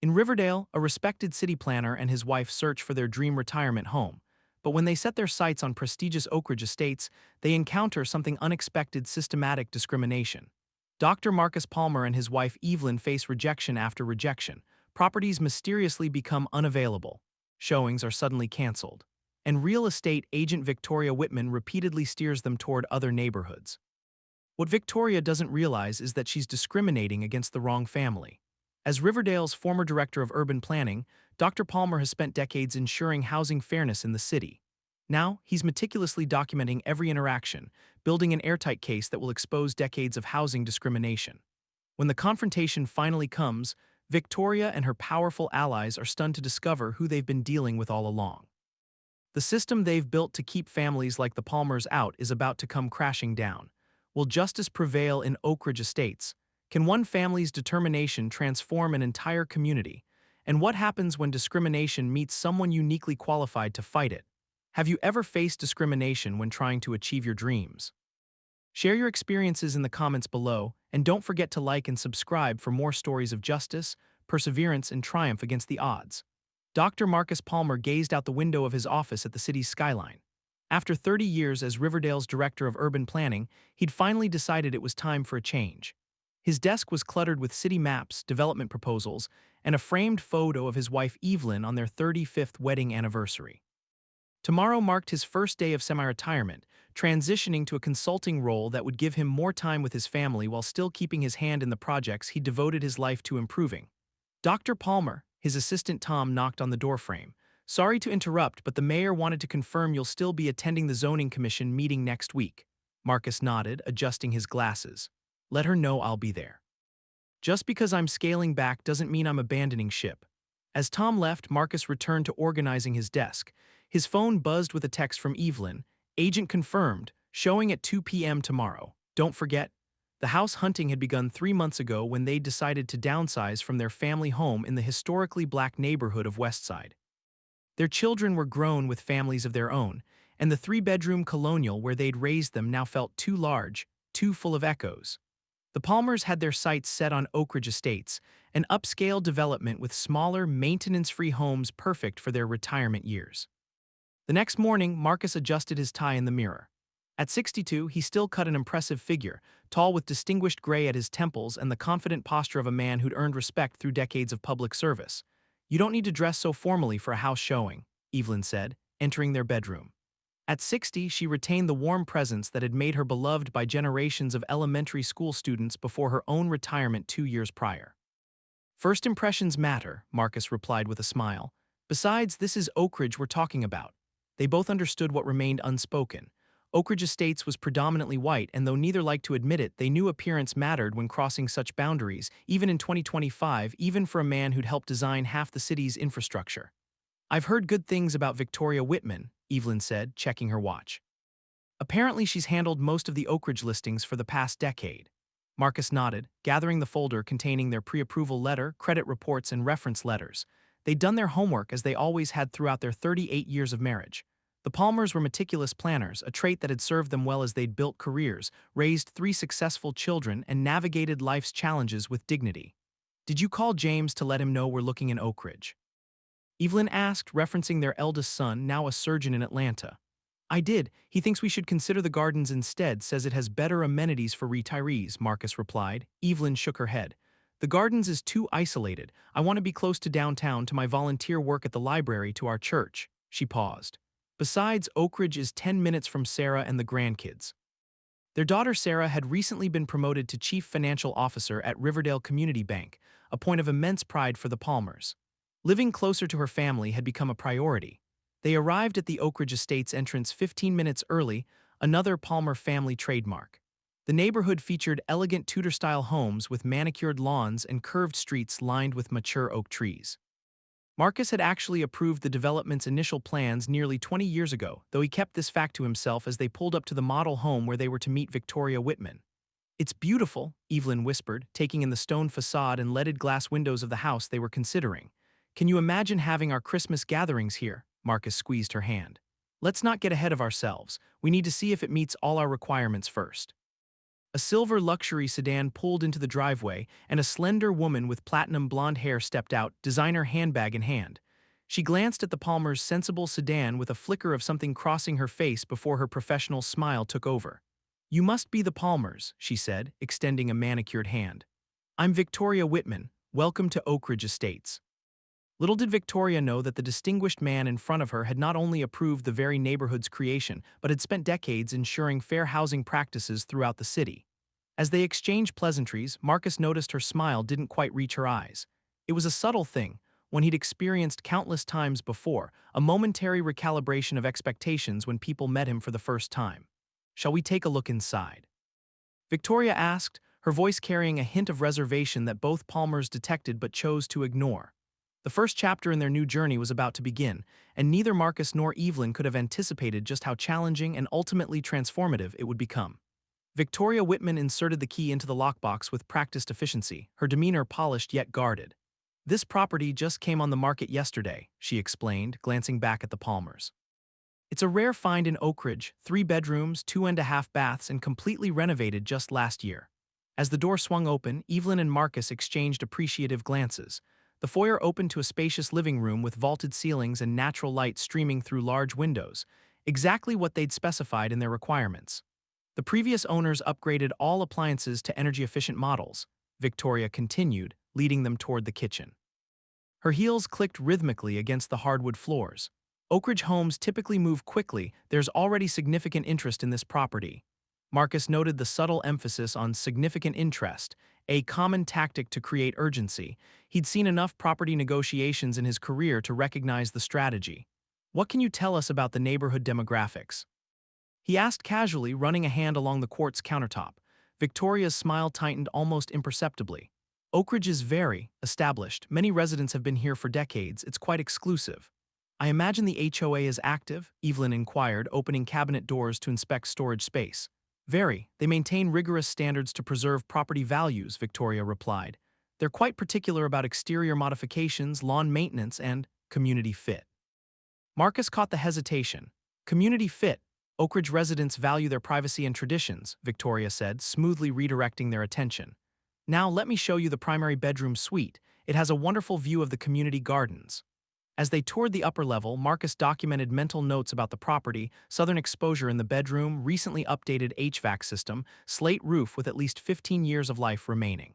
In Riverdale, a respected city planner and his wife search for their dream retirement home. But when they set their sights on prestigious Oakridge Estates, they encounter something unexpected: systematic discrimination. Dr. Marcus Palmer and his wife Evelyn face rejection after rejection. Properties mysteriously become unavailable. Showings are suddenly canceled. And real estate agent Victoria Whitman repeatedly steers them toward other neighborhoods. What Victoria doesn't realize is that she's discriminating against the wrong family. As Riverdale's former director of urban planning, Dr. Palmer has spent decades ensuring housing fairness in the city. Now, he's meticulously documenting every interaction, building an airtight case that will expose decades of housing discrimination. When the confrontation finally comes, Victoria and her powerful allies are stunned to discover who they've been dealing with all along. The system they've built to keep families like the Palmers out is about to come crashing down. Will justice prevail in Oakridge Estates? Can one family's determination transform an entire community? And what happens when discrimination meets someone uniquely qualified to fight it? Have you ever faced discrimination when trying to achieve your dreams? Share your experiences in the comments below, and don't forget to like and subscribe for more stories of justice, perseverance, and triumph against the odds. Dr. Marcus Palmer gazed out the window of his office at the city's skyline. After 30 years as Riverdale's director of urban planning, he'd finally decided it was time for a change. His desk was cluttered with city maps, development proposals, and a framed photo of his wife Evelyn on their 35th wedding anniversary. Tomorrow marked his first day of semi-retirement, transitioning to a consulting role that would give him more time with his family while still keeping his hand in the projects he devoted his life to improving. Dr. Palmer, his assistant Tom, knocked on the doorframe. "Sorry to interrupt, but the mayor wanted to confirm you'll still be attending the zoning commission meeting next week." Marcus nodded, adjusting his glasses. "Let her know I'll be there. Just because I'm scaling back doesn't mean I'm abandoning ship." As Tom left, Marcus returned to organizing his desk. His phone buzzed with a text from Evelyn. "Agent confirmed, showing at 2 p.m. tomorrow. Don't forget." The house hunting had begun 3 months ago when they decided to downsize from their family home in the historically black neighborhood of Westside. Their children were grown with families of their own, and the 3-bedroom colonial where they'd raised them now felt too large, too full of echoes. The Palmers had their sights set on Oakridge Estates, an upscale development with smaller, maintenance-free homes perfect for their retirement years. The next morning, Marcus adjusted his tie in the mirror. At 62, he still cut an impressive figure, tall with distinguished gray at his temples and the confident posture of a man who'd earned respect through decades of public service. "You don't need to dress so formally for a house showing," Evelyn said, entering their bedroom. At 60, she retained the warm presence that had made her beloved by generations of elementary school students before her own retirement 2 years prior. "First impressions matter," Marcus replied with a smile. "Besides, this is Oakridge we're talking about." They both understood what remained unspoken. Oakridge Estates was predominantly white, and though neither liked to admit it, they knew appearance mattered when crossing such boundaries, even in 2025, even for a man who'd helped design half the city's infrastructure. "I've heard good things about Victoria Whitman," Evelyn said, checking her watch. "Apparently she's handled most of the Oakridge listings for the past decade." Marcus nodded, gathering the folder containing their pre-approval letter, credit reports, and reference letters. They'd done their homework as they always had throughout their 38 years of marriage. The Palmers were meticulous planners, a trait that had served them well as they'd built careers, raised 3 successful children, and navigated life's challenges with dignity. "Did you call James to let him know we're looking in Oakridge?" Evelyn asked, referencing their eldest son, now a surgeon in Atlanta. "I did. He thinks we should consider the gardens instead, says it has better amenities for retirees," Marcus replied. Evelyn shook her head. "The gardens is too isolated. I want to be close to downtown, to my volunteer work at the library, to our church." She paused. "Besides, Oakridge is 10 minutes from Sarah and the grandkids." Their daughter Sarah had recently been promoted to Chief Financial Officer at Riverdale Community Bank, a point of immense pride for the Palmers. Living closer to her family had become a priority. They arrived at the Oakridge Estates entrance 15 minutes early, another Palmer family trademark. The neighborhood featured elegant Tudor-style homes with manicured lawns and curved streets lined with mature oak trees. Marcus had actually approved the development's initial plans nearly 20 years ago, though he kept this fact to himself as they pulled up to the model home where they were to meet Victoria Whitman. "It's beautiful," Evelyn whispered, taking in the stone facade and leaded glass windows of the house they were considering. "Can you imagine having our Christmas gatherings here?" Marcus squeezed her hand. "Let's not get ahead of ourselves. We need to see if it meets all our requirements first." A silver luxury sedan pulled into the driveway, and a slender woman with platinum blonde hair stepped out, designer handbag in hand. She glanced at the Palmers' sensible sedan with a flicker of something crossing her face before her professional smile took over. "You must be the Palmers," she said, extending a manicured hand. "I'm Victoria Whitman. Welcome to Oakridge Estates." Little did Victoria know that the distinguished man in front of her had not only approved the very neighborhood's creation, but had spent decades ensuring fair housing practices throughout the city. As they exchanged pleasantries, Marcus noticed her smile didn't quite reach her eyes. It was a subtle thing, one he'd experienced countless times before, a momentary recalibration of expectations when people met him for the first time. "Shall we take a look inside?" Victoria asked, her voice carrying a hint of reservation that both Palmers detected but chose to ignore. The first chapter in their new journey was about to begin, and neither Marcus nor Evelyn could have anticipated just how challenging and ultimately transformative it would become. Victoria Whitman inserted the key into the lockbox with practiced efficiency, her demeanor polished yet guarded. "This property just came on the market yesterday," she explained, glancing back at the Palmers. "It's a rare find in Oakridge, 3 bedrooms, 2.5 baths, and completely renovated just last year." As the door swung open, Evelyn and Marcus exchanged appreciative glances. The foyer opened to a spacious living room with vaulted ceilings and natural light streaming through large windows, exactly what they'd specified in their requirements. "The previous owners upgraded all appliances to energy-efficient models," Victoria continued, leading them toward the kitchen. Her heels clicked rhythmically against the hardwood floors. "Oakridge homes typically move quickly. There's already significant interest in this property." Marcus noted the subtle emphasis on significant interest, a common tactic to create urgency. He'd seen enough property negotiations in his career to recognize the strategy. "What can you tell us about the neighborhood demographics?" he asked casually, running a hand along the quartz countertop. Victoria's smile tightened almost imperceptibly. "Oakridge is very established. Many residents have been here for decades. It's quite exclusive." "I imagine the HOA is active?" Evelyn inquired, opening cabinet doors to inspect storage space. "Very. They maintain rigorous standards to preserve property values," Victoria replied. "They're quite particular about exterior modifications, lawn maintenance, and community fit." Marcus caught the hesitation. "Community fit. Oakridge residents value their privacy and traditions," Victoria said, smoothly redirecting their attention. "Now let me show you the primary bedroom suite. It has a wonderful view of the community gardens." As they toured the upper level, Marcus documented mental notes about the property: southern exposure in the bedroom, recently updated HVAC system, slate roof with at least 15 years of life remaining.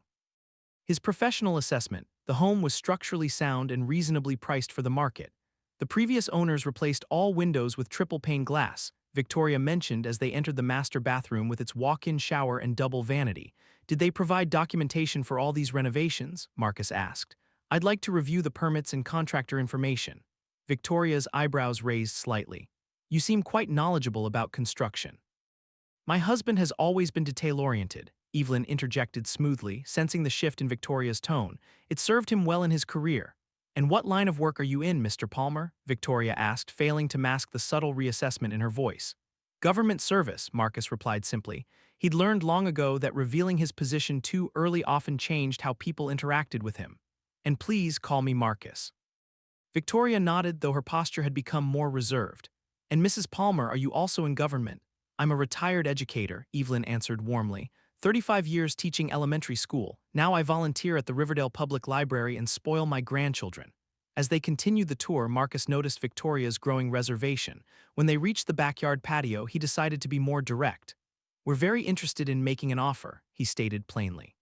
His professional assessment: the home was structurally sound and reasonably priced for the market. "The previous owners replaced all windows with triple-pane glass," Victoria mentioned as they entered the master bathroom with its walk-in shower and double vanity. "Did they provide documentation for all these renovations?" Marcus asked. "I'd like to review the permits and contractor information." Victoria's eyebrows raised slightly. "You seem quite knowledgeable about construction." "My husband has always been detail-oriented," Evelyn interjected smoothly, sensing the shift in Victoria's tone. "It served him well in his career." "And what line of work are you in, Mr. Palmer?" Victoria asked, failing to mask the subtle reassessment in her voice. "Government service," Marcus replied simply. He'd learned long ago that revealing his position too early often changed how people interacted with him. "And please call me Marcus." Victoria nodded, though her posture had become more reserved. "And Mrs. Palmer, are you also in government?" "I'm a retired educator," Evelyn answered warmly. 35 years teaching elementary school. Now I volunteer at the Riverdale Public Library and spoil my grandchildren." As they continued the tour, Marcus noticed Victoria's growing reservation. When they reached the backyard patio, he decided to be more direct. "We're very interested in making an offer," he stated plainly.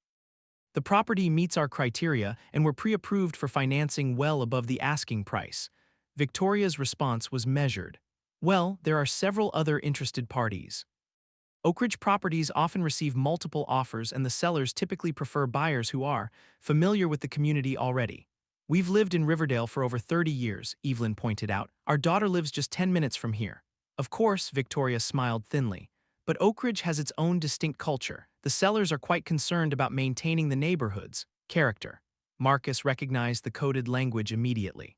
"The property meets our criteria, and we're pre-approved for financing well above the asking price." Victoria's response was measured. "Well, there are several other interested parties." Oakridge properties often receive multiple offers, and the sellers typically prefer buyers who are familiar with the community already. "We've lived in Riverdale for over 30 years, Evelyn pointed out. "Our daughter lives just 10 minutes from here." "Of course," Victoria smiled thinly. "But Oakridge has its own distinct culture. The sellers are quite concerned about maintaining the neighborhood's character." Marcus recognized the coded language immediately.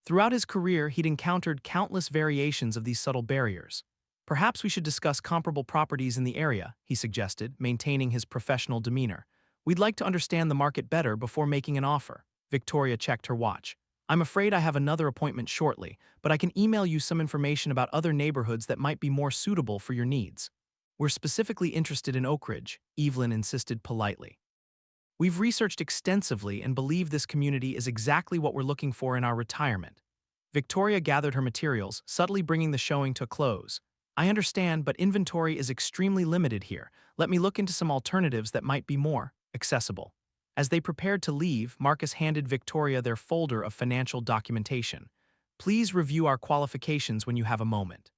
Throughout his career, he'd encountered countless variations of these subtle barriers. "Perhaps we should discuss comparable properties in the area," he suggested, maintaining his professional demeanor. "We'd like to understand the market better before making an offer." Victoria checked her watch. "I'm afraid I have another appointment shortly, but I can email you some information about other neighborhoods that might be more suitable for your needs." We're specifically interested in Oakridge, Evelyn insisted politely. We've researched extensively and believe this community is exactly what we're looking for in our retirement. Victoria gathered her materials, subtly bringing the showing to a close. I understand, but inventory is extremely limited here. Let me look into some alternatives that might be more accessible. As they prepared to leave, Marcus handed Victoria their folder of financial documentation. Please review our qualifications when you have a moment.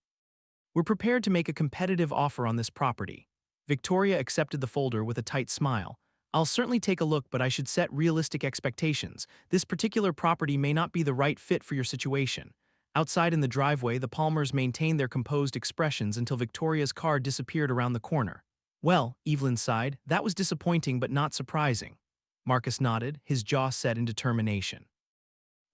We're prepared to make a competitive offer on this property. Victoria accepted the folder with a tight smile. I'll certainly take a look, but I should set realistic expectations. This particular property may not be the right fit for your situation. Outside in the driveway, the Palmers maintained their composed expressions until Victoria's car disappeared around the corner. Well, Evelyn sighed, that was disappointing but not surprising. Marcus nodded, his jaw set in determination.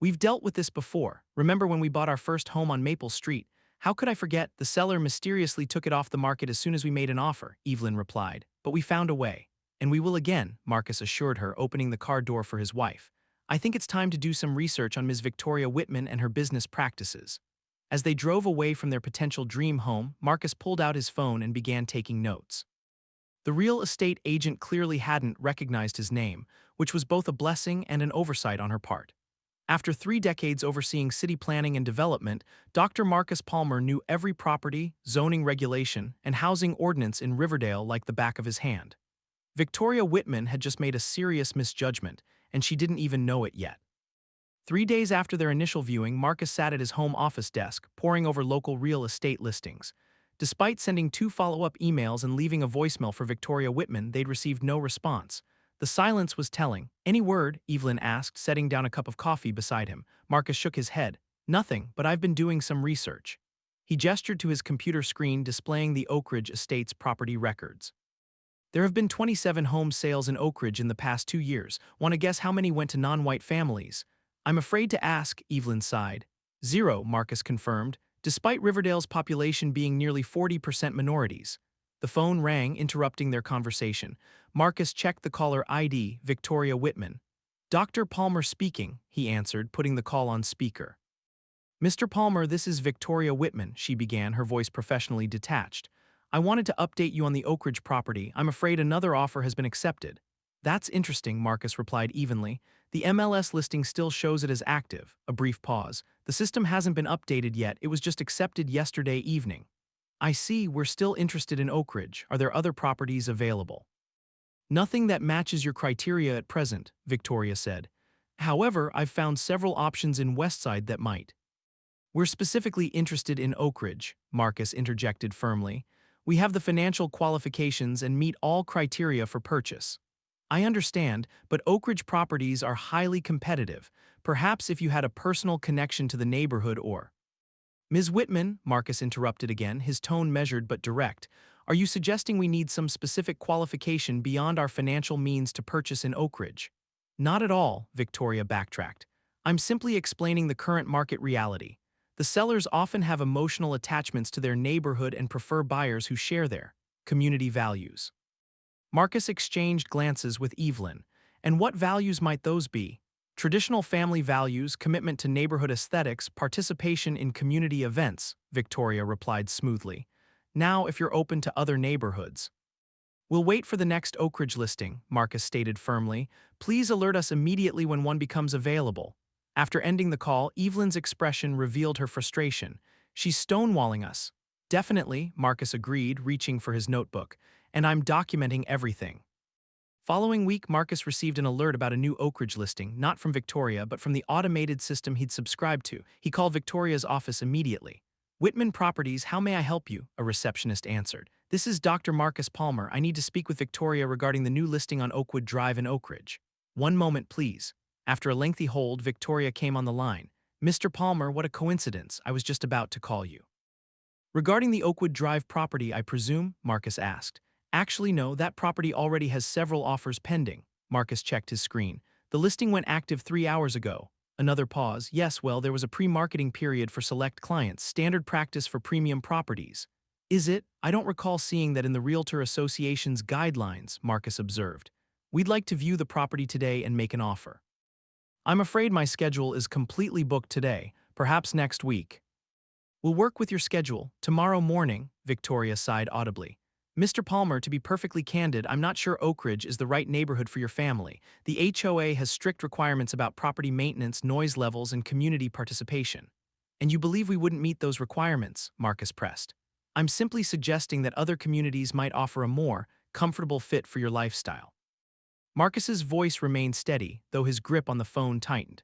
We've dealt with this before. Remember when we bought our first home on Maple Street? How could I forget? The seller mysteriously took it off the market as soon as we made an offer, Evelyn replied. But we found a way. And we will again, Marcus assured her, opening the car door for his wife. I think it's time to do some research on Ms. Victoria Whitman and her business practices. As they drove away from their potential dream home, Marcus pulled out his phone and began taking notes. The real estate agent clearly hadn't recognized his name, which was both a blessing and an oversight on her part. After 3 decades overseeing city planning and development, Dr. Marcus Palmer knew every property, zoning regulation, and housing ordinance in Riverdale like the back of his hand. Victoria Whitman had just made a serious misjudgment, and she didn't even know it yet. 3 days after their initial viewing, Marcus sat at his home office desk, poring over local real estate listings. Despite sending 2 follow-up emails and leaving a voicemail for Victoria Whitman, they'd received no response. The silence was telling. Any word? Evelyn asked, setting down a cup of coffee beside him. Marcus shook his head. Nothing, but I've been doing some research. He gestured to his computer screen displaying the Oakridge Estates property records. There have been 27 home sales in Oakridge in the past 2 years. Want to guess how many went to non-white families? I'm afraid to ask, Evelyn sighed. 0, Marcus confirmed, despite Riverdale's population being nearly 40% minorities. The phone rang, interrupting their conversation. Marcus checked the caller ID, Victoria Whitman. Dr. Palmer speaking, he answered, putting the call on speaker. Mr. Palmer, this is Victoria Whitman, she began, her voice professionally detached. I wanted to update you on the Oakridge property. I'm afraid another offer has been accepted. That's interesting, Marcus replied evenly. The MLS listing still shows it as active. A brief pause. The system hasn't been updated yet. It was just accepted yesterday evening. I see, we're still interested in Oakridge. Are there other properties available? Nothing that matches your criteria at present, Victoria said. However, I've found several options in Westside that might. We're specifically interested in Oakridge, Marcus interjected firmly. We have the financial qualifications and meet all criteria for purchase. I understand, but Oakridge properties are highly competitive. Perhaps if you had a personal connection to the neighborhood or… Ms. Whitman, Marcus interrupted again, his tone measured but direct. Are you suggesting we need some specific qualification beyond our financial means to purchase in Oakridge? Not at all, Victoria backtracked. I'm simply explaining the current market reality. The sellers often have emotional attachments to their neighborhood and prefer buyers who share their community values. Marcus exchanged glances with Evelyn. And what values might those be? Traditional family values, commitment to neighborhood aesthetics, participation in community events, Victoria replied smoothly. Now, if you're open to other neighborhoods. We'll wait for the next Oakridge listing, Marcus stated firmly. Please alert us immediately when one becomes available. After ending the call, Evelyn's expression revealed her frustration. She's stonewalling us. Definitely, Marcus agreed, reaching for his notebook. And I'm documenting everything. Following week, Marcus received an alert about a new Oakridge listing, not from Victoria, but from the automated system he'd subscribed to. He called Victoria's office immediately. Whitman Properties, how may I help you? A receptionist answered. This is Dr. Marcus Palmer. I need to speak with Victoria regarding the new listing on Oakwood Drive in Oakridge. One moment, please. After a lengthy hold, Victoria came on the line. Mr. Palmer, what a coincidence. I was just about to call you. Regarding the Oakwood Drive property, I presume? Marcus asked. Actually, no, that property already has several offers pending. Marcus checked his screen. The listing went active 3 hours ago. Another pause. Yes, well, there was a pre-marketing period for select clients, standard practice for premium properties. Is it? I don't recall seeing that in the Realtor Association's guidelines, Marcus observed. We'd like to view the property today and make an offer. I'm afraid my schedule is completely booked today, perhaps next week. We'll work with your schedule. Tomorrow morning, Victoria sighed audibly. Mr. Palmer, to be perfectly candid, I'm not sure Oakridge is the right neighborhood for your family. The HOA has strict requirements about property maintenance, noise levels, and community participation. And you believe we wouldn't meet those requirements, Marcus pressed. I'm simply suggesting that other communities might offer a more comfortable fit for your lifestyle. Marcus's voice remained steady, though his grip on the phone tightened.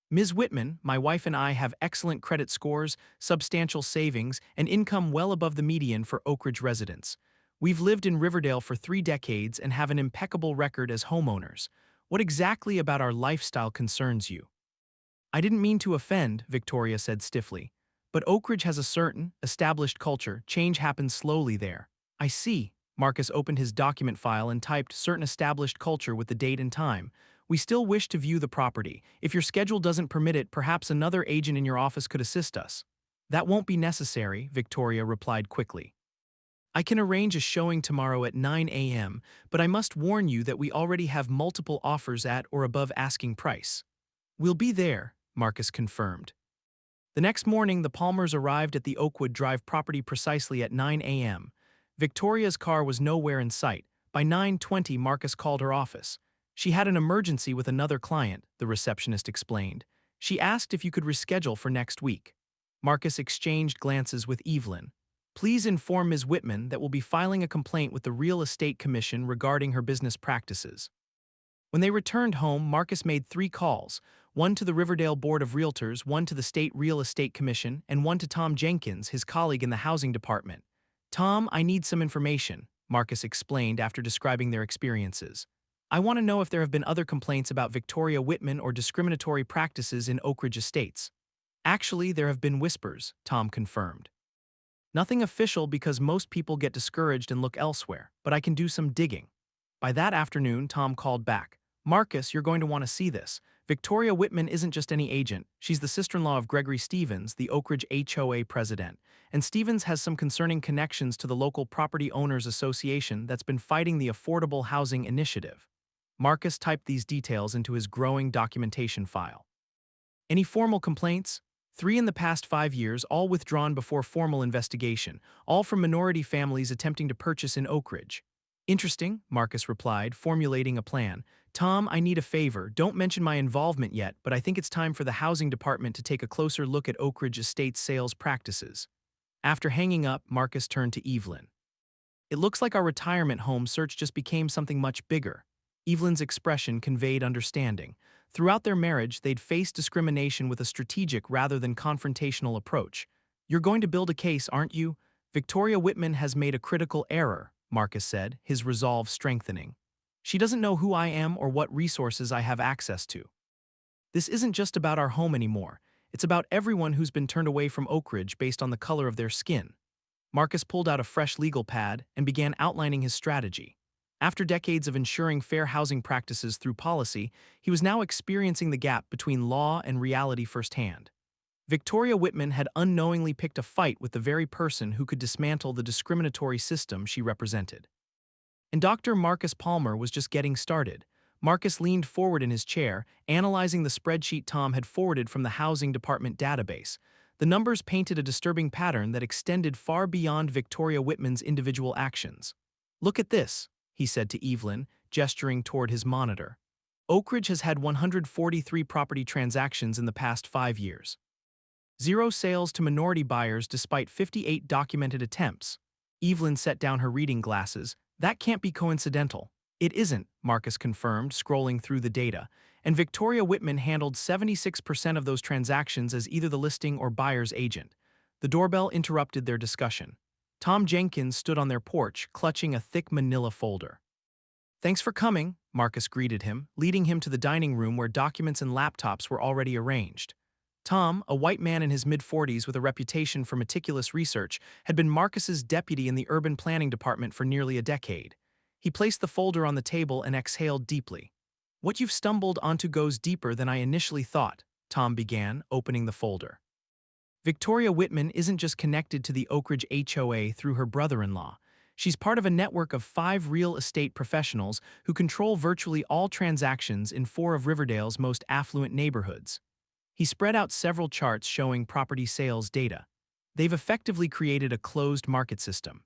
Ms. Whitman, my wife and I have excellent credit scores, substantial savings, and income well above the median for Oakridge residents. We've lived in Riverdale for 3 decades and have an impeccable record as homeowners. What exactly about our lifestyle concerns you? I didn't mean to offend, Victoria said stiffly. But Oakridge has a certain, established culture. Change happens slowly there. I see. Marcus opened his document file and typed certain established culture with the date and time. We still wish to view the property. If your schedule doesn't permit it, perhaps another agent in your office could assist us. That won't be necessary, Victoria replied quickly. I can arrange a showing tomorrow at 9 a.m., but I must warn you that we already have multiple offers at or above asking price. We'll be there, Marcus confirmed. The next morning, the Palmers arrived at the Oakwood Drive property precisely at 9 a.m. Victoria's car was nowhere in sight. By 9:20, Marcus called her office. She had an emergency with another client, the receptionist explained. She asked if you could reschedule for next week. Marcus exchanged glances with Evelyn. Please inform Ms. Whitman that we'll be filing a complaint with the Real Estate Commission regarding her business practices. When they returned home, Marcus made 3 calls, one to the Riverdale Board of Realtors, one to the State Real Estate Commission, and one to Tom Jenkins, his colleague in the housing department. Tom, I need some information, Marcus explained after describing their experiences. I want to know if there have been other complaints about Victoria Whitman or discriminatory practices in Oakridge Estates. Actually, there have been whispers, Tom confirmed. Nothing official because most people get discouraged and look elsewhere, but I can do some digging. By that afternoon, Tom called back. Marcus, you're going to want to see this. Victoria Whitman isn't just any agent. She's the sister-in-law of Gregory Stevens, the Oakridge HOA president. And Stevens has some concerning connections to the local Property Owners Association that's been fighting the Affordable Housing Initiative. Marcus typed these details into his growing documentation file. Any formal complaints? 3 in the past 5 years, all withdrawn before formal investigation, all from minority families attempting to purchase in Oakridge. Interesting, Marcus replied, formulating a plan. Tom, I need a favor. Don't mention my involvement yet, but I think it's time for the housing department to take a closer look at Oakridge Estates sales practices. After hanging up, Marcus turned to Evelyn. It looks like our retirement home search just became something much bigger. Evelyn's expression conveyed understanding. Throughout their marriage, they'd faced discrimination with a strategic rather than confrontational approach. You're going to build a case, aren't you? Victoria Whitman has made a critical error, Marcus said, his resolve strengthening. She doesn't know who I am or what resources I have access to. This isn't just about our home anymore. It's about everyone who's been turned away from Oakridge based on the color of their skin. Marcus pulled out a fresh legal pad and began outlining his strategy. After decades of ensuring fair housing practices through policy, he was now experiencing the gap between law and reality firsthand. Victoria Whitman had unknowingly picked a fight with the very person who could dismantle the discriminatory system she represented. And Dr. Marcus Palmer was just getting started. Marcus leaned forward in his chair, analyzing the spreadsheet Tom had forwarded from the housing department database. The numbers painted a disturbing pattern that extended far beyond Victoria Whitman's individual actions. Look at this, he said to Evelyn, gesturing toward his monitor. Oakridge has had 143 property transactions in the past 5 years. 0 sales to minority buyers despite 58 documented attempts. Evelyn set down her reading glasses. That can't be coincidental. It isn't, Marcus confirmed, scrolling through the data. And Victoria Whitman handled 76% of those transactions as either the listing or buyer's agent. The doorbell interrupted their discussion. Tom Jenkins stood on their porch, clutching a thick manila folder. Thanks for coming, Marcus greeted him, leading him to the dining room where documents and laptops were already arranged. Tom, a white man in his mid-40s with a reputation for meticulous research, had been Marcus's deputy in the urban planning department for nearly a decade. He placed the folder on the table and exhaled deeply. What you've stumbled onto goes deeper than I initially thought, Tom began, opening the folder. Victoria Whitman isn't just connected to the Oakridge HOA through her brother-in-law. She's part of a network of 5 real estate professionals who control virtually all transactions in 4 of Riverdale's most affluent neighborhoods. He spread out several charts showing property sales data. They've effectively created a closed market system.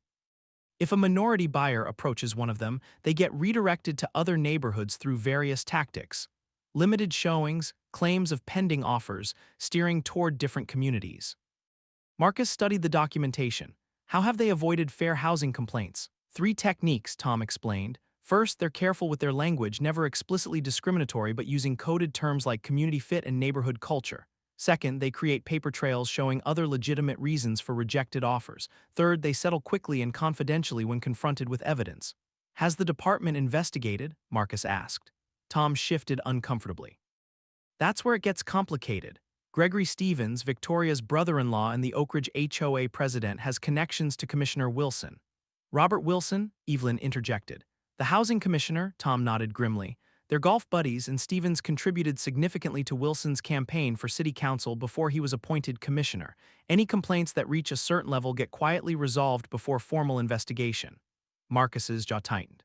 If a minority buyer approaches one of them, they get redirected to other neighborhoods through various tactics. Limited showings, claims of pending offers, steering toward different communities. Marcus studied the documentation. How have they avoided fair housing complaints? Three techniques, Tom explained. First, they're careful with their language, never explicitly discriminatory but using coded terms like community fit and neighborhood culture. Second, they create paper trails showing other legitimate reasons for rejected offers. Third, they settle quickly and confidentially when confronted with evidence. Has the department investigated? Marcus asked. Tom shifted uncomfortably. That's where it gets complicated. Gregory Stevens, Victoria's brother-in-law and the Oakridge HOA president, has connections to Commissioner Wilson. Robert Wilson? Evelyn interjected. The housing commissioner? Tom nodded grimly. They're golf buddies, and Stevens contributed significantly to Wilson's campaign for city council before he was appointed commissioner. Any complaints that reach a certain level get quietly resolved before formal investigation. Marcus's jaw tightened.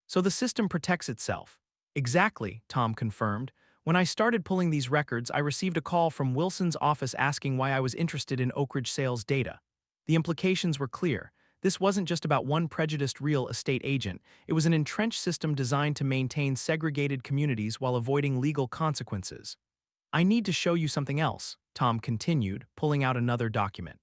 So the system protects itself. Exactly, Tom confirmed. When I started pulling these records, I received a call from Wilson's office asking why I was interested in Oakridge sales data. The implications were clear. This wasn't just about one prejudiced real estate agent. It was an entrenched system designed to maintain segregated communities while avoiding legal consequences. I need to show you something else, Tom continued, pulling out another document.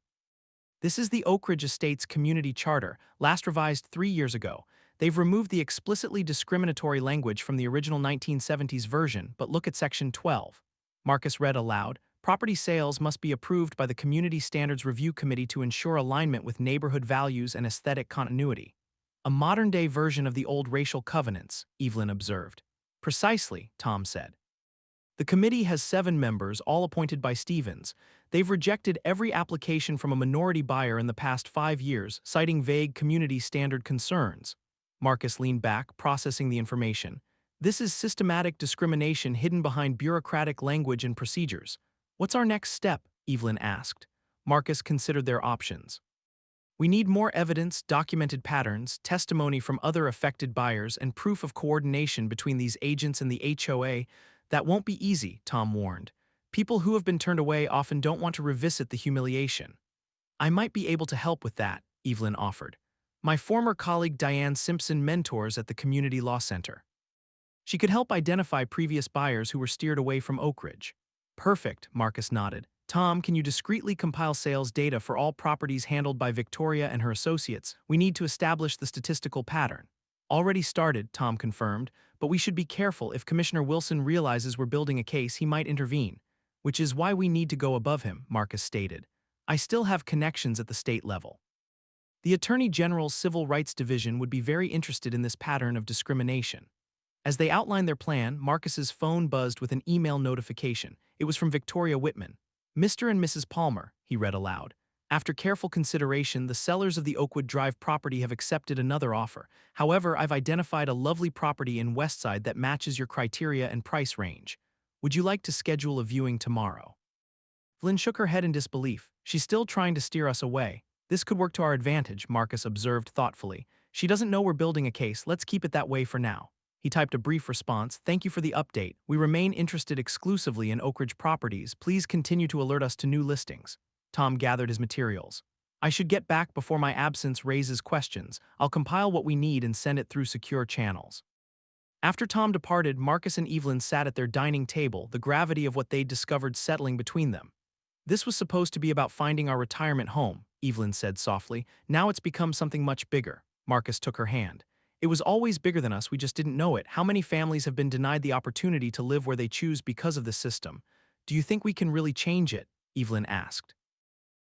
This is the Oakridge Estates Community Charter, last revised 3 years ago. They've removed the explicitly discriminatory language from the original 1970s version, but look at Section 12. Marcus read aloud, property sales must be approved by the Community Standards Review Committee to ensure alignment with neighborhood values and aesthetic continuity. A modern-day version of the old racial covenants, Evelyn observed. Precisely, Tom said. The committee has 7 members, all appointed by Stevens. They've rejected every application from a minority buyer in the past 5 years, citing vague community standard concerns. Marcus leaned back, processing the information. This is systematic discrimination hidden behind bureaucratic language and procedures. What's our next step? Evelyn asked. Marcus considered their options. We need more evidence, documented patterns, testimony from other affected buyers, and proof of coordination between these agents and the HOA. That won't be easy, Tom warned. People who have been turned away often don't want to revisit the humiliation. I might be able to help with that, Evelyn offered. My former colleague Diane Simpson mentors at the Community Law Center. She could help identify previous buyers who were steered away from Oakridge. Perfect, Marcus nodded. Tom, can you discreetly compile sales data for all properties handled by Victoria and her associates? We need to establish the statistical pattern. Already started, Tom confirmed, but we should be careful. If Commissioner Wilson realizes we're building a case, he might intervene. Which is why we need to go above him, Marcus stated. I still have connections at the state level. The Attorney General's Civil Rights Division would be very interested in this pattern of discrimination. As they outlined their plan, Marcus's phone buzzed with an email notification. It was from Victoria Whitman. Mr. and Mrs. Palmer, he read aloud. After careful consideration, the sellers of the Oakwood Drive property have accepted another offer. However, I've identified a lovely property in Westside that matches your criteria and price range. Would you like to schedule a viewing tomorrow? Flynn shook her head in disbelief. She's still trying to steer us away. This could work to our advantage, Marcus observed thoughtfully. She doesn't know we're building a case. Let's keep it that way for now. He typed a brief response. Thank you for the update. We remain interested exclusively in Oakridge properties. Please continue to alert us to new listings. Tom gathered his materials. I should get back before my absence raises questions. I'll compile what we need and send it through secure channels. After Tom departed, Marcus and Evelyn sat at their dining table, the gravity of what they'd discovered settling between them. This was supposed to be about finding our retirement home, Evelyn said softly. Now it's become something much bigger. Marcus took her hand. It was always bigger than us, we just didn't know it. How many families have been denied the opportunity to live where they choose because of this system? Do you think we can really change it? Evelyn asked.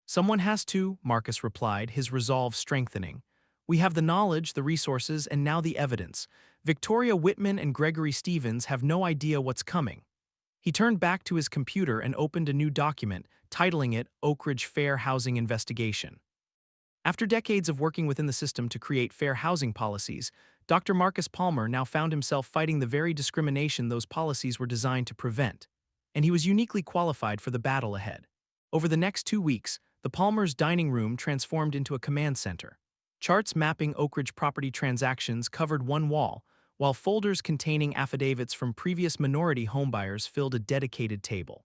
Someone has to, Marcus replied, his resolve strengthening. We have the knowledge, the resources, and now the evidence. Victoria Whitman and Gregory Stevens have no idea what's coming. He turned back to his computer and opened a new document, titling it Oakridge Fair Housing Investigation. After decades of working within the system to create fair housing policies, Dr. Marcus Palmer now found himself fighting the very discrimination those policies were designed to prevent. And he was uniquely qualified for the battle ahead. Over the next 2 weeks, the Palmers' dining room transformed into a command center. Charts mapping Oakridge property transactions covered one wall, while folders containing affidavits from previous minority homebuyers filled a dedicated table.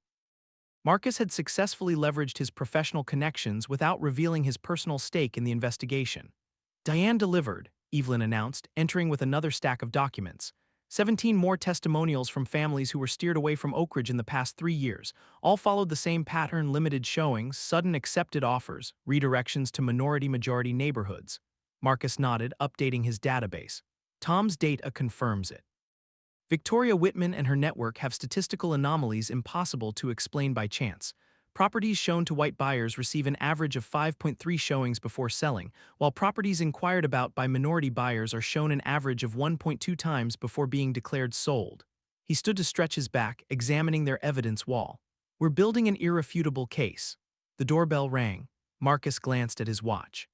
Marcus had successfully leveraged his professional connections without revealing his personal stake in the investigation. Diane delivered, Evelyn announced, entering with another stack of documents. 17 more testimonials from families who were steered away from Oakridge in the past 3 years. All followed the same pattern: limited showings, sudden accepted offers, redirections to minority-majority neighborhoods. Marcus nodded, updating his database. Tom's data confirms it. Victoria Whitman and her network have statistical anomalies impossible to explain by chance. Properties shown to white buyers receive an average of 5.3 showings before selling, while properties inquired about by minority buyers are shown an average of 1.2 times before being declared sold. He stood to stretch his back, examining their evidence wall. We're building an irrefutable case. The doorbell rang. Marcus glanced at his watch.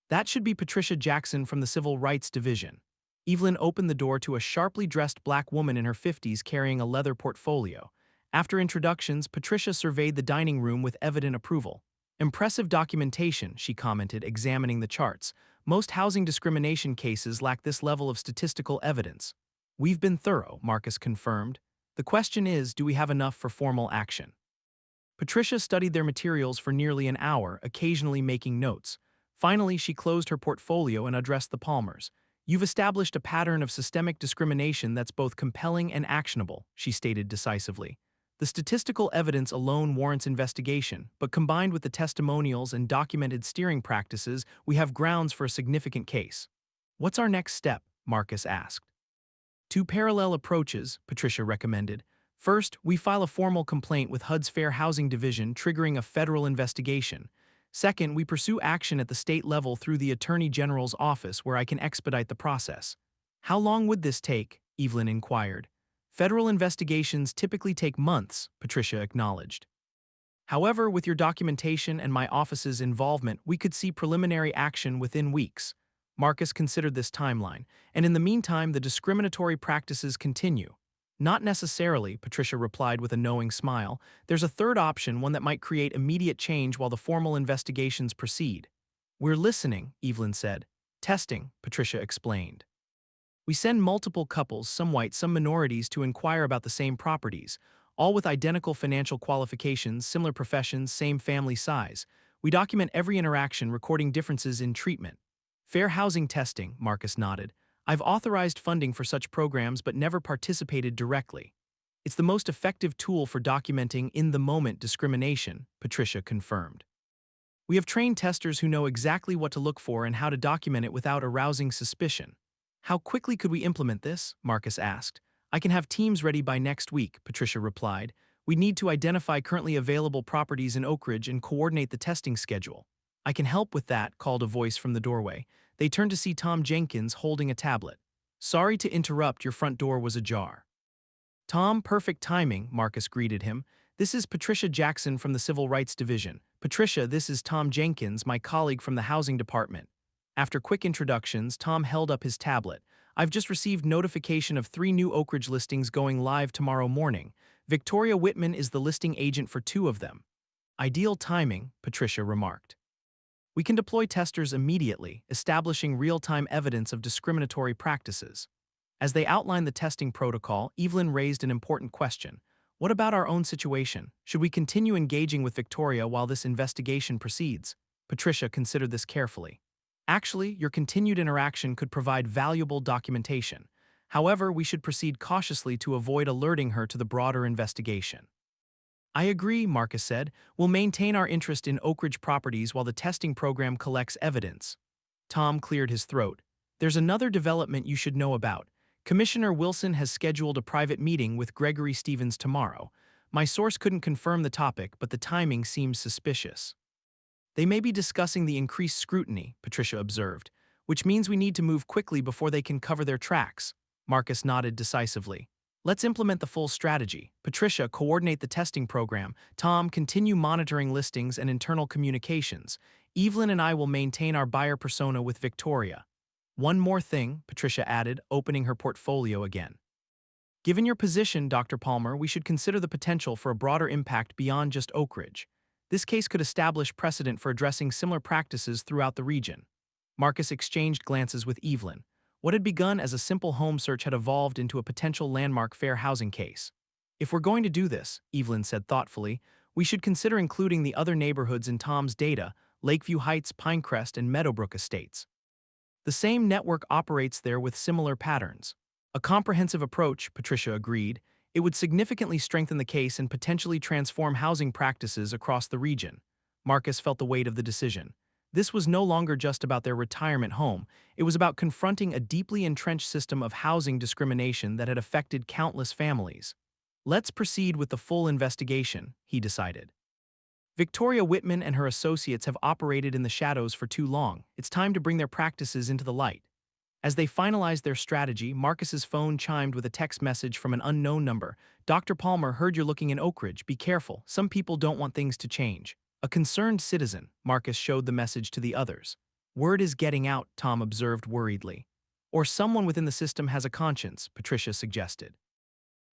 That should be Patricia Jackson from the Civil Rights Division. Evelyn opened the door to a sharply dressed black woman in her 50s carrying a leather portfolio. After introductions, Patricia surveyed the dining room with evident approval. "Impressive documentation," she commented, examining the charts. "Most housing discrimination cases lack this level of statistical evidence." "We've been thorough," Marcus confirmed. "The question is, do we have enough for formal action?" Patricia studied their materials for nearly an hour, occasionally making notes. Finally, she closed her portfolio and addressed the Palmers. "You've established a pattern of systemic discrimination that's both compelling and actionable," she stated decisively. "The statistical evidence alone warrants investigation, but combined with the testimonials and documented steering practices, we have grounds for a significant case." "What's our next step?" Marcus asked. "Two parallel approaches," Patricia recommended. "First, we file a formal complaint with HUD's Fair Housing Division, triggering a federal investigation. Second, we pursue action at the state level through the Attorney General's office, where I can expedite the process." "How long would this take?" Evelyn inquired. "Federal investigations typically take months," Patricia acknowledged. "However, with your documentation and my office's involvement, we could see preliminary action within weeks." Marcus considered this timeline. "And in the meantime, the discriminatory practices continue." "Not necessarily," Patricia replied with a knowing smile. "There's a third option, one that might create immediate change while the formal investigations proceed." "We're listening," Evelyn said. "Testing," Patricia explained. "We send multiple couples, some white, some minorities, to inquire about the same properties, all with identical financial qualifications, similar professions, same family size. We document every interaction, recording differences in treatment." "Fair housing testing," Marcus nodded. "I've authorized funding for such programs but never participated directly." "It's the most effective tool for documenting in-the-moment discrimination," Patricia confirmed. "We have trained testers who know exactly what to look for and how to document it without arousing suspicion." "How quickly could we implement this?" Marcus asked. "I can have teams ready by next week," Patricia replied. "We need to identify currently available properties in Oakridge and coordinate the testing schedule." "I can help with that," called a voice from the doorway. They turned to see Tom Jenkins holding a tablet. "Sorry to interrupt, your front door was ajar." "Tom, perfect timing," Marcus greeted him. "This is Patricia Jackson from the Civil Rights Division. Patricia, this is Tom Jenkins, my colleague from the Housing Department." After quick introductions, Tom held up his tablet. "I've just received notification of 3 new Oakridge listings going live tomorrow morning. Victoria Whitman is the listing agent for 2 of them." "Ideal timing," Patricia remarked. "We can deploy testers immediately, establishing real-time evidence of discriminatory practices." As they outlined the testing protocol, Evelyn raised an important question. "What about our own situation? Should we continue engaging with Victoria while this investigation proceeds?" Patricia considered this carefully. "Actually, your continued interaction could provide valuable documentation. However, we should proceed cautiously to avoid alerting her to the broader investigation." "I agree," Marcus said. "We'll maintain our interest in Oakridge properties while the testing program collects evidence." Tom cleared his throat. "There's another development you should know about. Commissioner Wilson has scheduled a private meeting with Gregory Stevens tomorrow. My source couldn't confirm the topic, but the timing seems suspicious." "They may be discussing the increased scrutiny," Patricia observed, "which means we need to move quickly before they can cover their tracks." Marcus nodded decisively. "Let's implement the full strategy. Patricia, coordinate the testing program. Tom, continue monitoring listings and internal communications. Evelyn and I will maintain our buyer persona with Victoria." "One more thing," Patricia added, opening her portfolio again. "Given your position, Dr. Palmer, we should consider the potential for a broader impact beyond just Oakridge. This case could establish precedent for addressing similar practices throughout the region." Marcus exchanged glances with Evelyn. What had begun as a simple home search had evolved into a potential landmark fair housing case. "If we're going to do this," Evelyn said thoughtfully, "we should consider including the other neighborhoods in Tom's data: Lakeview Heights, Pinecrest, and Meadowbrook Estates." The same network operates there with similar patterns. A comprehensive approach, Patricia agreed. It would significantly strengthen the case and potentially transform housing practices across the region. Marcus felt the weight of the decision. This was no longer just about their retirement home. It was about confronting a deeply entrenched system of housing discrimination that had affected countless families. Let's proceed with the full investigation, he decided. Victoria Whitman and her associates have operated in the shadows for too long. It's time to bring their practices into the light. As they finalized their strategy, Marcus's phone chimed with a text message from an unknown number. Dr. Palmer, heard you're looking in Oakridge. Be careful. Some people don't want things to change. A concerned citizen, Marcus showed the message to the others. Word is getting out, Tom observed worriedly. Or someone within the system has a conscience, Patricia suggested.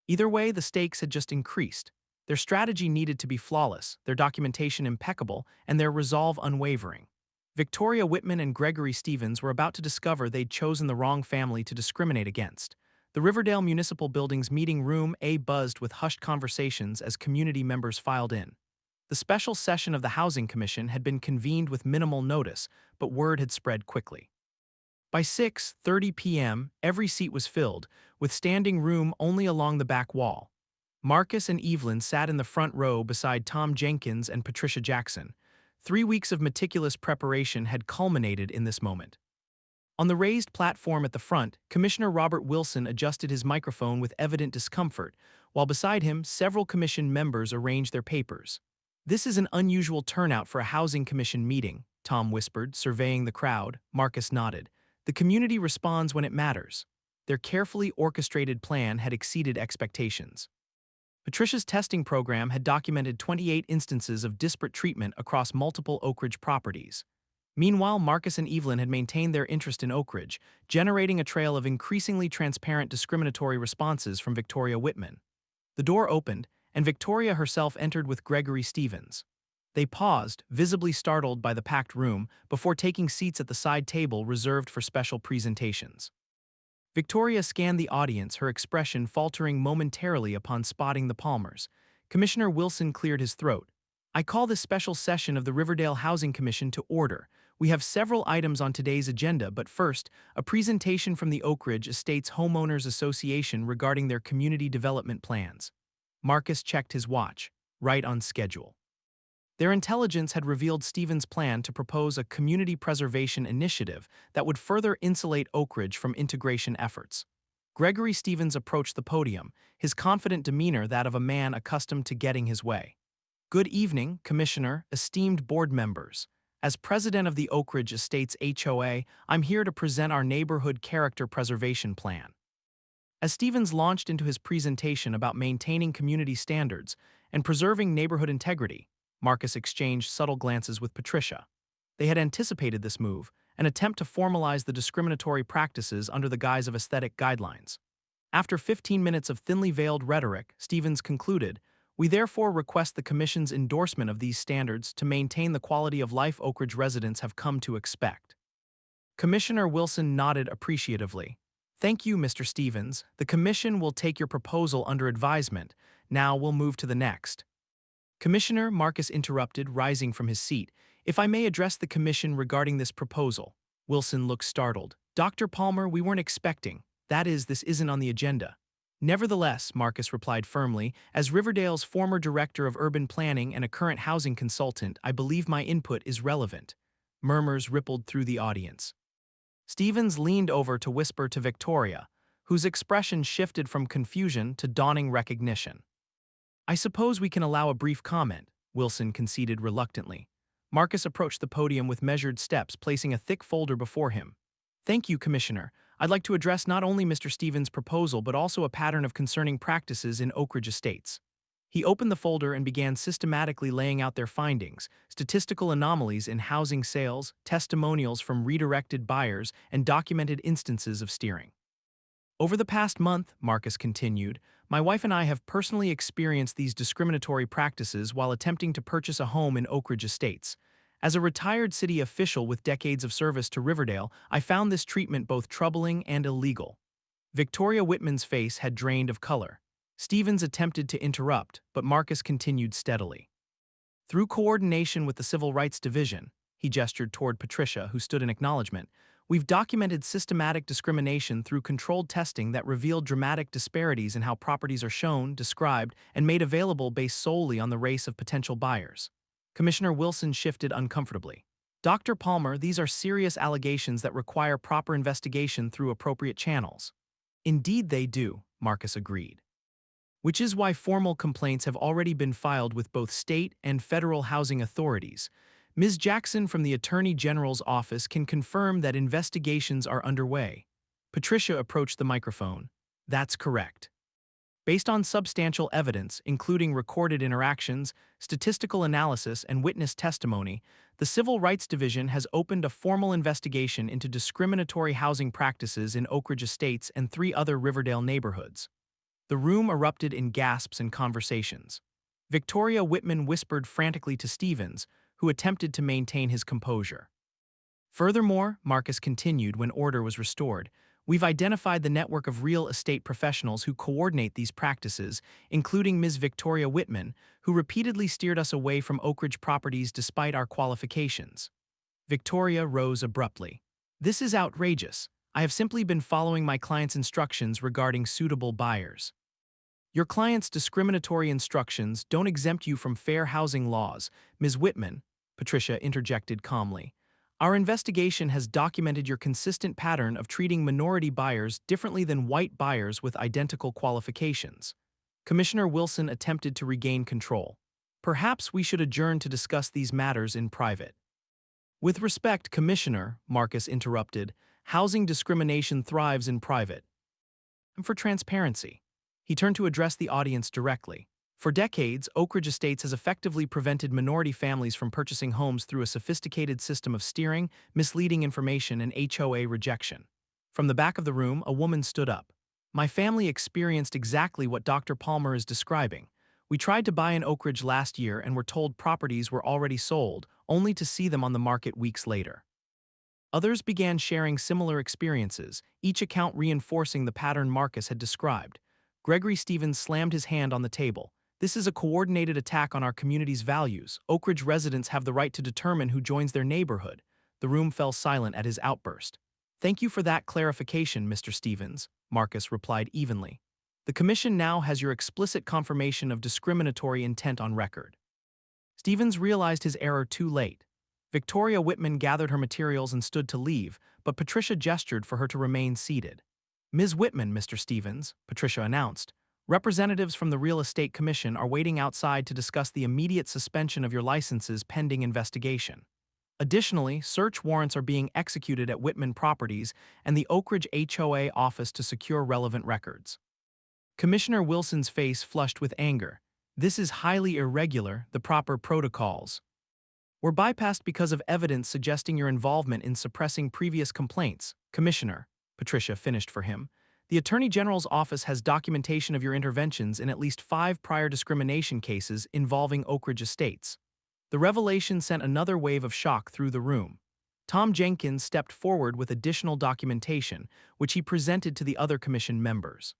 Either way, the stakes had just increased. Their strategy needed to be flawless, their documentation impeccable, and their resolve unwavering. Victoria Whitman and Gregory Stevens were about to discover they'd chosen the wrong family to discriminate against. The Riverdale Municipal Building's meeting room A buzzed with hushed conversations as community members filed in. The special session of the Housing Commission had been convened with minimal notice, but word had spread quickly. By 6:30 p.m., every seat was filled, with standing room only along the back wall. Marcus and Evelyn sat in the front row beside Tom Jenkins and Patricia Jackson. 3 weeks of meticulous preparation had culminated in this moment. On the raised platform at the front, Commissioner Robert Wilson adjusted his microphone with evident discomfort, while beside him, several commission members arranged their papers. "This is an unusual turnout for a Housing Commission meeting," Tom whispered, surveying the crowd. Marcus nodded. "The community responds when it matters." Their carefully orchestrated plan had exceeded expectations. Patricia's testing program had documented 28 instances of disparate treatment across multiple Oakridge properties. Meanwhile, Marcus and Evelyn had maintained their interest in Oakridge, generating a trail of increasingly transparent discriminatory responses from Victoria Whitman. The door opened, and Victoria herself entered with Gregory Stevens. They paused, visibly startled by the packed room, before taking seats at the side table reserved for special presentations. Victoria scanned the audience, her expression faltering momentarily upon spotting the Palmers. Commissioner Wilson cleared his throat. "I call this special session of the Riverdale Housing Commission to order. We have several items on today's agenda, but first, a presentation from the Oakridge Estates Homeowners Association regarding their community development plans." Marcus checked his watch. Right on schedule. Their intelligence had revealed Stevens' plan to propose a community preservation initiative that would further insulate Oakridge from integration efforts. Gregory Stevens approached the podium, his confident demeanor that of a man accustomed to getting his way. "Good evening, Commissioner, esteemed board members. As president of the Oakridge Estates HOA, I'm here to present our neighborhood character preservation plan." As Stevens launched into his presentation about maintaining community standards and preserving neighborhood integrity, Marcus exchanged subtle glances with Patricia. They had anticipated this move, an attempt to formalize the discriminatory practices under the guise of aesthetic guidelines. After 15 minutes of thinly veiled rhetoric, Stevens concluded, "We therefore request the Commission's endorsement of these standards to maintain the quality of life Oakridge residents have come to expect." Commissioner Wilson nodded appreciatively. "Thank you, Mr. Stevens. The Commission will take your proposal under advisement. Now we'll move to the next." "Commissioner," Marcus interrupted, rising from his seat, "if I may address the Commission regarding this proposal." Wilson looked startled. "Dr. Palmer, we weren't expecting. That is, this isn't on the agenda." "Nevertheless," Marcus replied firmly, "as Riverdale's former director of urban planning and a current housing consultant, I believe my input is relevant." Murmurs rippled through the audience. Stevens leaned over to whisper to Victoria, whose expression shifted from confusion to dawning recognition. "I suppose we can allow a brief comment," Wilson conceded reluctantly. Marcus approached the podium with measured steps, placing a thick folder before him. "Thank you, Commissioner. I'd like to address not only Mr. Stevens' proposal but also a pattern of concerning practices in Oakridge Estates." He opened the folder and began systematically laying out their findings, statistical anomalies in housing sales, testimonials from redirected buyers, and documented instances of steering. "Over the past month," Marcus continued, "my wife and I have personally experienced these discriminatory practices while attempting to purchase a home in Oakridge Estates. As a retired city official with decades of service to Riverdale, I found this treatment both troubling and illegal." Victoria Whitman's face had drained of color. Stevens attempted to interrupt, but Marcus continued steadily. "Through coordination with the Civil Rights Division," he gestured toward Patricia, who stood in acknowledgement, We've documented systematic discrimination through controlled testing that revealed dramatic disparities in how properties are shown, described, and made available based solely on the race of potential buyers. Commissioner Wilson shifted uncomfortably. Dr. Palmer, these are serious allegations that require proper investigation through appropriate channels. Indeed they do, Marcus agreed. Which is why formal complaints have already been filed with both state and federal housing authorities. Ms. Jackson from the Attorney General's office can confirm that investigations are underway. Patricia approached the microphone. That's correct. Based on substantial evidence, including recorded interactions, statistical analysis, and witness testimony, the Civil Rights Division has opened a formal investigation into discriminatory housing practices in Oakridge Estates and 3 other Riverdale neighborhoods. The room erupted in gasps and conversations. Victoria Whitman whispered frantically to Stevens, who attempted to maintain his composure. Furthermore, Marcus continued when order was restored, we've identified the network of real estate professionals who coordinate these practices, including Ms. Victoria Whitman, who repeatedly steered us away from Oakridge properties despite our qualifications. Victoria rose abruptly. This is outrageous. I have simply been following my client's instructions regarding suitable buyers. Your client's discriminatory instructions don't exempt you from fair housing laws, Ms. Whitman, Patricia interjected calmly. Our investigation has documented your consistent pattern of treating minority buyers differently than white buyers with identical qualifications. Commissioner Wilson attempted to regain control. Perhaps we should adjourn to discuss these matters in private. With respect, Commissioner, Marcus interrupted, housing discrimination thrives in private. And for transparency. He turned to address the audience directly. For decades, Oakridge Estates has effectively prevented minority families from purchasing homes through a sophisticated system of steering, misleading information, and HOA rejection. From the back of the room, a woman stood up. My family experienced exactly what Dr. Palmer is describing. We tried to buy in Oakridge last year and were told properties were already sold, only to see them on the market weeks later. Others began sharing similar experiences, each account reinforcing the pattern Marcus had described. Gregory Stevens slammed his hand on the table. This is a coordinated attack on our community's values. Oakridge residents have the right to determine who joins their neighborhood. The room fell silent at his outburst. Thank you for that clarification, Mr. Stevens, Marcus replied evenly. The commission now has your explicit confirmation of discriminatory intent on record. Stevens realized his error too late. Victoria Whitman gathered her materials and stood to leave, but Patricia gestured for her to remain seated. Ms. Whitman, Mr. Stevens, Patricia announced. Representatives from the Real Estate Commission are waiting outside to discuss the immediate suspension of your licenses pending investigation. Additionally, search warrants are being executed at Whitman Properties and the Oakridge HOA office to secure relevant records. Commissioner Wilson's face flushed with anger. This is highly irregular, the proper protocols were bypassed because of evidence suggesting your involvement in suppressing previous complaints. Commissioner, Patricia finished for him, the Attorney General's office has documentation of your interventions in at least 5 prior discrimination cases involving Oakridge Estates. The revelation sent another wave of shock through the room. Tom Jenkins stepped forward with additional documentation, which he presented to the other commission members.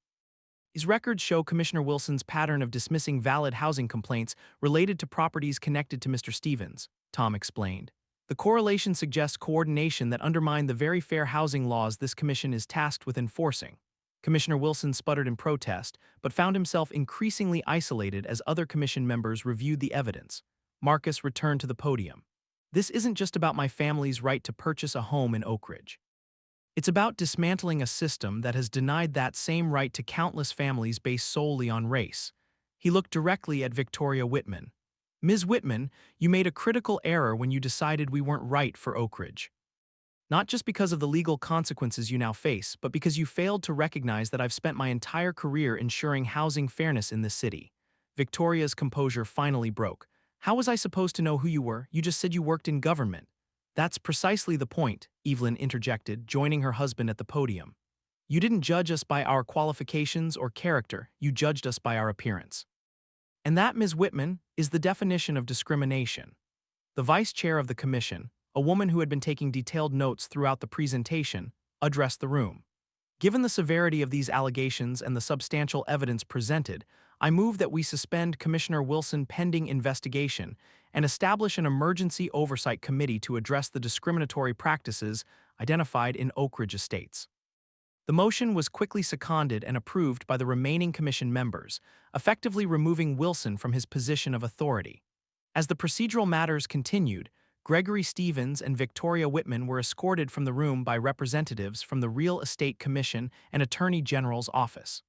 These records show Commissioner Wilson's pattern of dismissing valid housing complaints related to properties connected to Mr. Stevens, Tom explained. The correlation suggests coordination that undermined the very fair housing laws this commission is tasked with enforcing. Commissioner Wilson sputtered in protest, but found himself increasingly isolated as other commission members reviewed the evidence. Marcus returned to the podium. This isn't just about my family's right to purchase a home in Oakridge. It's about dismantling a system that has denied that same right to countless families based solely on race. He looked directly at Victoria Whitman. Ms. Whitman, you made a critical error when you decided we weren't right for Oakridge. Not just because of the legal consequences you now face, but because you failed to recognize that I've spent my entire career ensuring housing fairness in this city. Victoria's composure finally broke. How was I supposed to know who you were? You just said you worked in government. That's precisely the point, Evelyn interjected, joining her husband at the podium. You didn't judge us by our qualifications or character, you judged us by our appearance. And that, Ms. Whitman, is the definition of discrimination. The vice chair of the commission, a woman who had been taking detailed notes throughout the presentation, addressed the room. Given the severity of these allegations and the substantial evidence presented, I move that we suspend Commissioner Wilson pending investigation and establish an emergency oversight committee to address the discriminatory practices identified in Oakridge Estates. The motion was quickly seconded and approved by the remaining commission members, effectively removing Wilson from his position of authority. As the procedural matters continued, Gregory Stevens and Victoria Whitman were escorted from the room by representatives from the Real Estate Commission and Attorney General's office.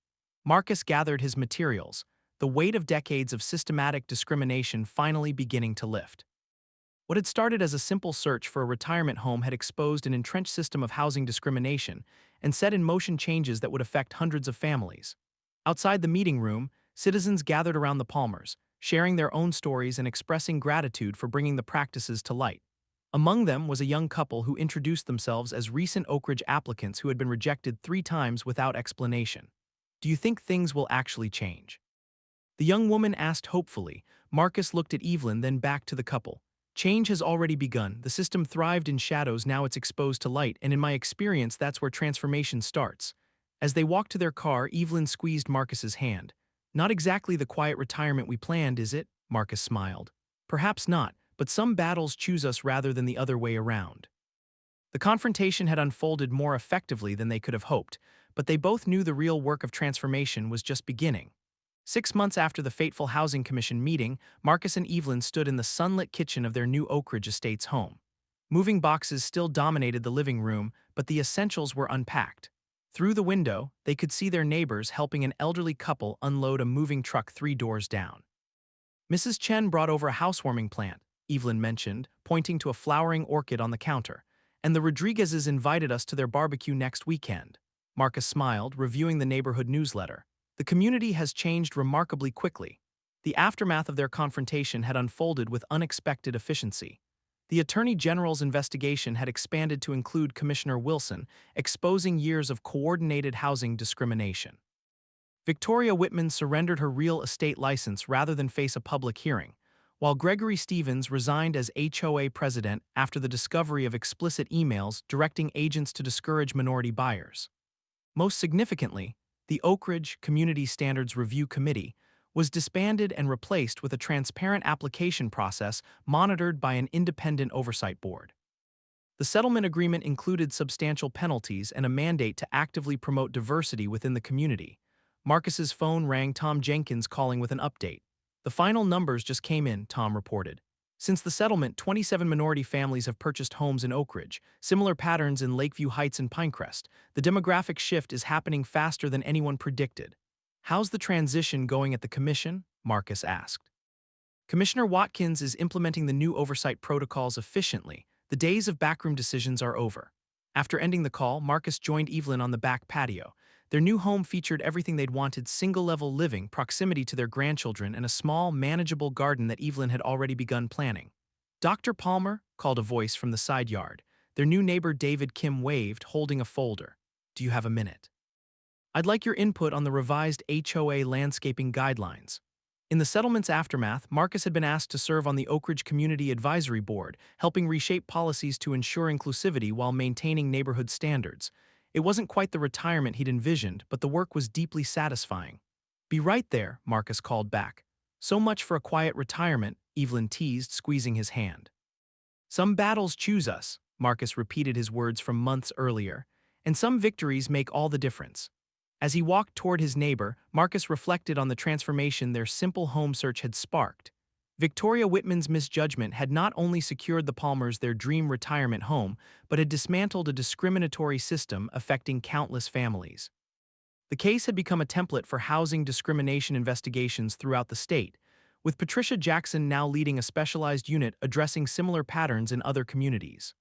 Marcus gathered his materials, the weight of decades of systematic discrimination finally beginning to lift. What had started as a simple search for a retirement home had exposed an entrenched system of housing discrimination and set in motion changes that would affect hundreds of families. Outside the meeting room, citizens gathered around the Palmers, sharing their own stories and expressing gratitude for bringing the practices to light. Among them was a young couple who introduced themselves as recent Oakridge applicants who had been rejected 3 times without explanation. "Do you think things will actually change?" The young woman asked hopefully. Marcus looked at Evelyn, then back to the couple. "Change has already begun. The system thrived in shadows, now it's exposed to light, and in my experience, that's where transformation starts." As they walked to their car, Evelyn squeezed Marcus's hand. "Not exactly the quiet retirement we planned, is it?" Marcus smiled. "Perhaps not, but some battles choose us rather than the other way around." The confrontation had unfolded more effectively than they could have hoped, but they both knew the real work of transformation was just beginning. 6 months after the fateful Housing Commission meeting, Marcus and Evelyn stood in the sunlit kitchen of their new Oakridge Estates home. Moving boxes still dominated the living room, but the essentials were unpacked. Through the window, they could see their neighbors helping an elderly couple unload a moving truck 3 doors down. "Mrs. Chen brought over a housewarming plant," Evelyn mentioned, pointing to a flowering orchid on the counter. "And the Rodriguezes invited us to their barbecue next weekend." Marcus smiled, reviewing the neighborhood newsletter. The community has changed remarkably quickly. The aftermath of their confrontation had unfolded with unexpected efficiency. The Attorney General's investigation had expanded to include Commissioner Wilson, exposing years of coordinated housing discrimination. Victoria Whitman surrendered her real estate license rather than face a public hearing, while Gregory Stevens resigned as HOA president after the discovery of explicit emails directing agents to discourage minority buyers. Most significantly, the Oakridge Community Standards Review Committee was disbanded and replaced with a transparent application process monitored by an independent oversight board. The settlement agreement included substantial penalties and a mandate to actively promote diversity within the community. Marcus's phone rang, Tom Jenkins calling with an update. "The final numbers just came in," Tom reported. Since the settlement, 27 minority families have purchased homes in Oakridge, similar patterns in Lakeview Heights and Pinecrest. The demographic shift is happening faster than anyone predicted. "How's the transition going at the commission?" Marcus asked. "Commissioner Watkins is implementing the new oversight protocols efficiently. The days of backroom decisions are over." After ending the call, Marcus joined Evelyn on the back patio. Their new home featured everything they'd wanted: single-level living, proximity to their grandchildren, and a small, manageable garden that Evelyn had already begun planning. "Dr. Palmer?" called a voice from the side yard. Their new neighbor David Kim waved, holding a folder. "Do you have a minute? I'd like your input on the revised HOA landscaping guidelines." In the settlement's aftermath, Marcus had been asked to serve on the Oakridge Community Advisory Board, helping reshape policies to ensure inclusivity while maintaining neighborhood standards. It wasn't quite the retirement he'd envisioned, but the work was deeply satisfying. "Be right there," Marcus called back. "So much for a quiet retirement," Evelyn teased, squeezing his hand. "Some battles choose us," Marcus repeated his words from months earlier, "and some victories make all the difference." As he walked toward his neighbor, Marcus reflected on the transformation their simple home search had sparked. Victoria Whitman's misjudgment had not only secured the Palmers their dream retirement home, but had dismantled a discriminatory system affecting countless families. The case had become a template for housing discrimination investigations throughout the state, with Patricia Jackson now leading a specialized unit addressing similar patterns in other communities.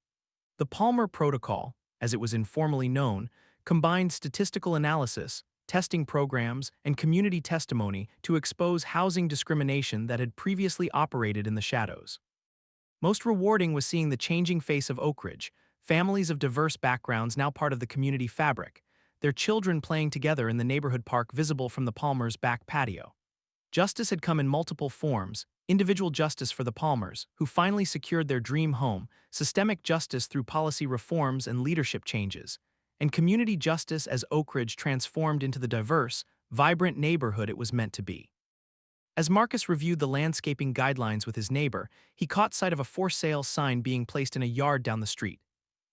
The Palmer Protocol, as it was informally known, combined statistical analysis, testing programs, and community testimony to expose housing discrimination that had previously operated in the shadows. Most rewarding was seeing the changing face of Oakridge, families of diverse backgrounds now part of the community fabric, their children playing together in the neighborhood park visible from the Palmers' back patio. Justice had come in multiple forms: individual justice for the Palmers, who finally secured their dream home, systemic justice through policy reforms and leadership changes, and community justice as Oakridge transformed into the diverse, vibrant neighborhood it was meant to be. As Marcus reviewed the landscaping guidelines with his neighbor, he caught sight of a for sale sign being placed in a yard down the street.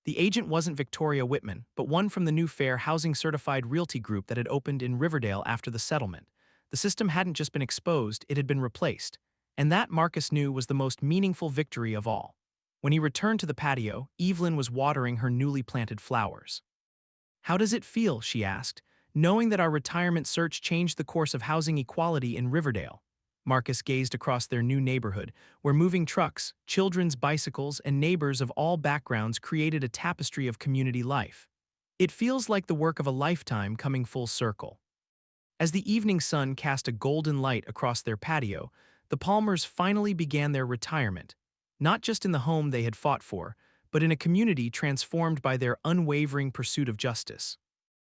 The agent wasn't Victoria Whitman, but one from the new Fair Housing Certified Realty Group that had opened in Riverdale after the settlement. The system hadn't just been exposed, it had been replaced. And that, Marcus knew, was the most meaningful victory of all. When he returned to the patio, Evelyn was watering her newly planted flowers. "How does it feel?" she asked, "knowing that our retirement search changed the course of housing equality in Riverdale?" Marcus gazed across their new neighborhood, where moving trucks, children's bicycles, and neighbors of all backgrounds created a tapestry of community life. "It feels like the work of a lifetime coming full circle." As the evening sun cast a golden light across their patio, the Palmers finally began their retirement, not just in the home they had fought for, but in a community transformed by their unwavering pursuit of justice.